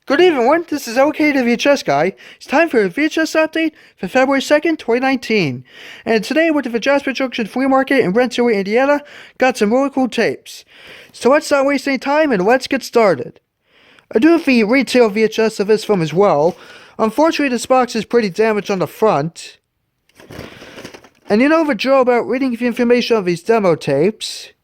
Good evening, everyone. This is OK the VHS guy. It's time for a VHS update for February 2nd, 2019. And today, we're at the Jasper Junction flea market in Rensselaer, Indiana. Got some really cool tapes. So let's not waste any time and let's get started. I do have the retail VHS of this film as well. Unfortunately, this box is pretty damaged on the front. And you know the drill about reading the information on these demo tapes.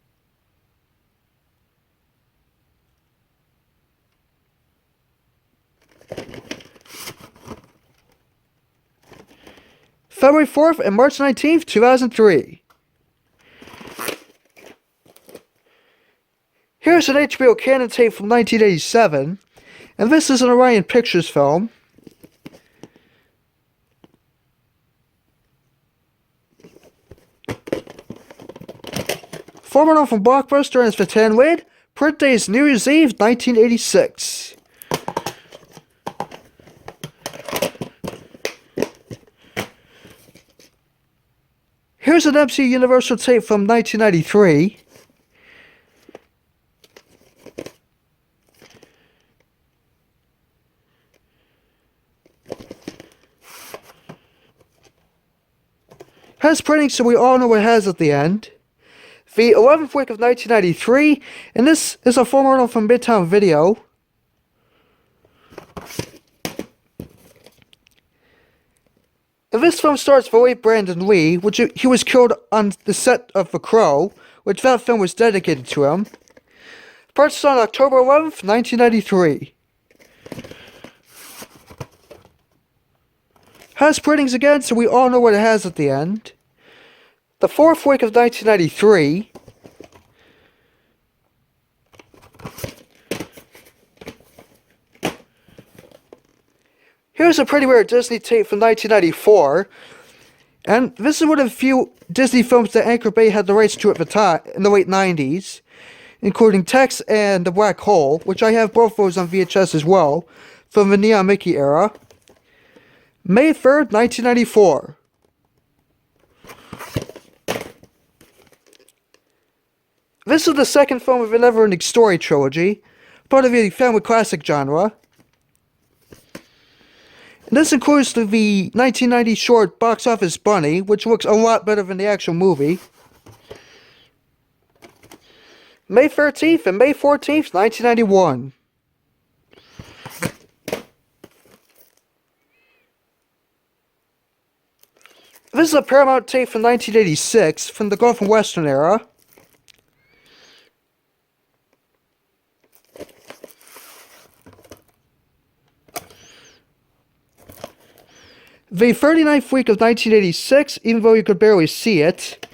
February 4th and March 19th, 2003. Here's an HBO Canon tape from 1987, and this is an Orion Pictures film. Former from Blockbuster and its Vatan lid. Print date is New Year's Eve, 1986. Here's an MC Universal tape from 1993. Has printing, so we all know what it has at the end. The 11th week of 1993, and this is a former rental from Midtown Video. And this film stars the late Brandon Lee, which he was killed on the set of The Crow, which that film was dedicated to him. Purchased on October 11th, 1993. Has printings again, so we all know what it has at the end. The 4th week of 1993. Here's a pretty rare Disney tape from 1994, and this is one of the few Disney films that Anchor Bay had the rights to at the time, in the late 90s, including Tex and The Black Hole, which I have both those on VHS as well, from the Neon Mickey era. May 3rd, 1994. This is the second film of the NeverEnding story trilogy, part of the family classic genre. And this includes the 1990 short Box Office Bunny, which looks a lot better than the actual movie. May 13th and May 14th, 1991. This is a Paramount tape from 1986, from the Gulf and Western era. The 39th week of 1986, even though you could barely see it.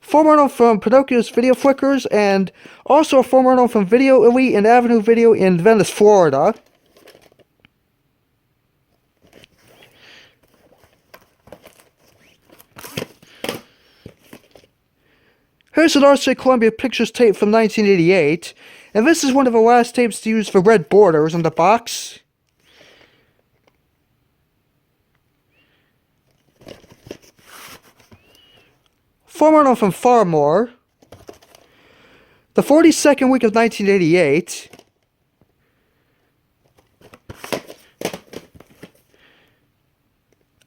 Former rental from Pinocchio's Video Flickers, and also a former rental from Video Elite and Avenue Video in Venice, Florida. Here's an RCA Columbia Pictures tape from 1988, and this is one of the last tapes to use the red borders on the box. Former rental from Farmore. The 42nd week of 1988.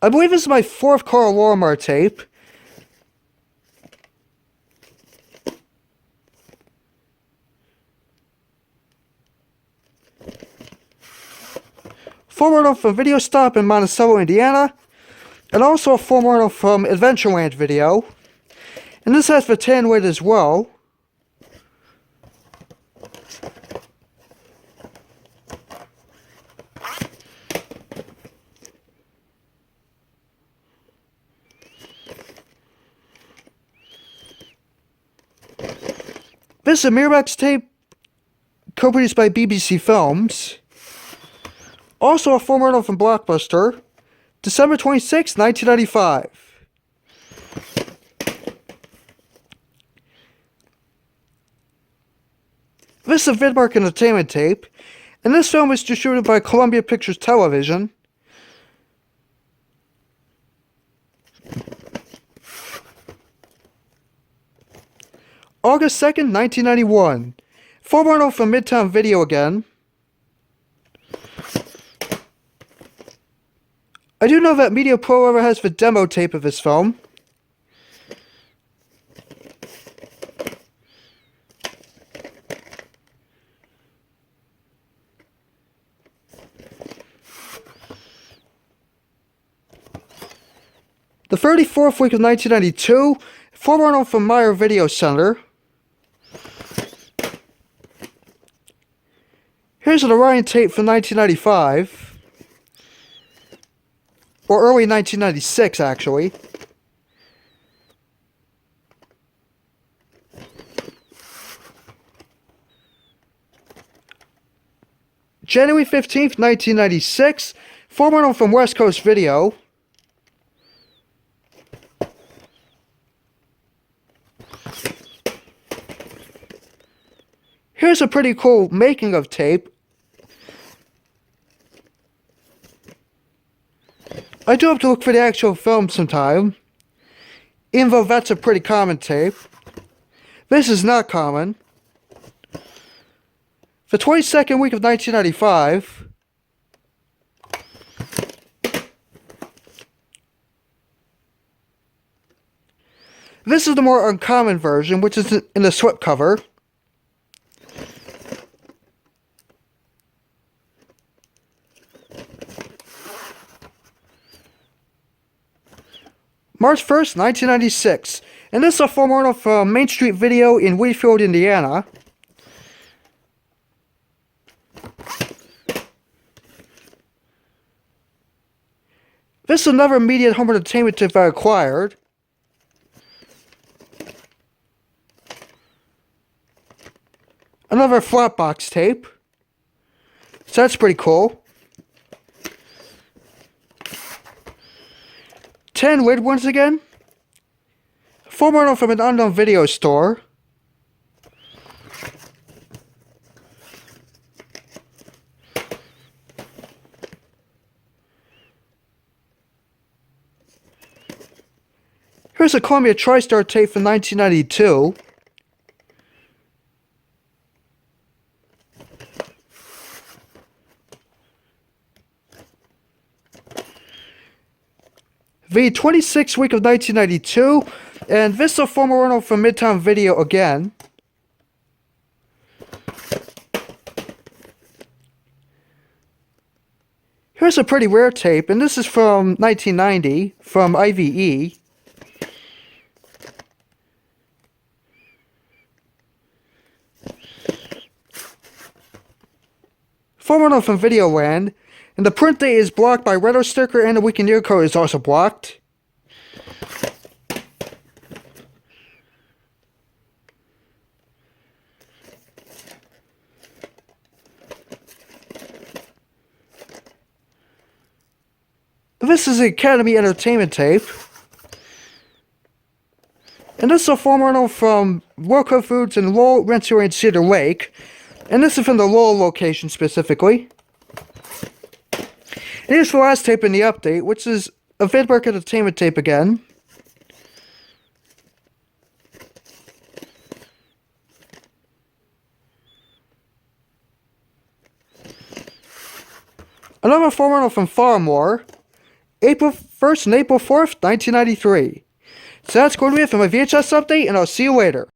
I believe this is my 4th Carl Lormar tape. Former rental from Video Stop in Monticello, Indiana. And also a former rental from Adventureland Video. And this has the tan weight as well. This is a Miramax tape co-produced by BBC Films. Also a former rental from Blockbuster. December 26, 1995. This is a Vidmark Entertainment tape, and this film is distributed by Columbia Pictures Television. August 2nd, 1991. Former rental from Midtown Video again. I do know that Media Pro Lover has the demo tape of this film. The 34th week of 1992, forerunner from Meyer Video Center. Here's an Orion tape from 1995. Or early 1996, actually. January 15th, 1996, forerunner from West Coast Video. Here's a pretty cool making of tape. I do have to look for the actual film sometime, even though that's a pretty common tape. This is not common. The 22nd week of 1995. This is the more uncommon version, which is in the slipcover. March 1st, 1996, and this is a forerunner from Main Street Video in Wheatfield, Indiana. This is another media home entertainment tape I acquired. Another flat box tape. So that's pretty cool. 10 weird ones again. Forerunner from an unknown video store. Here's a Columbia TriStar tape from 1992. The 26th week of 1992, and this is a forerunner from Midtown Video again. Here's a pretty rare tape, and this is from 1990, from IVE. Forerunner from Videoland. And the print date is blocked by Retro Sticker, and the week and year code is also blocked. This is the Academy Entertainment tape. And this is a forerunner from Local Foods in Lowell, Rensselaer, and Cedar Lake. And this is from the Lowell location specifically. Here's the last tape in the update, which is a Vidmark Entertainment tape again. Another forerunner from Farmore, April 1st and April 4th, 1993. So that's going to be it for my VHS update, and I'll see you later.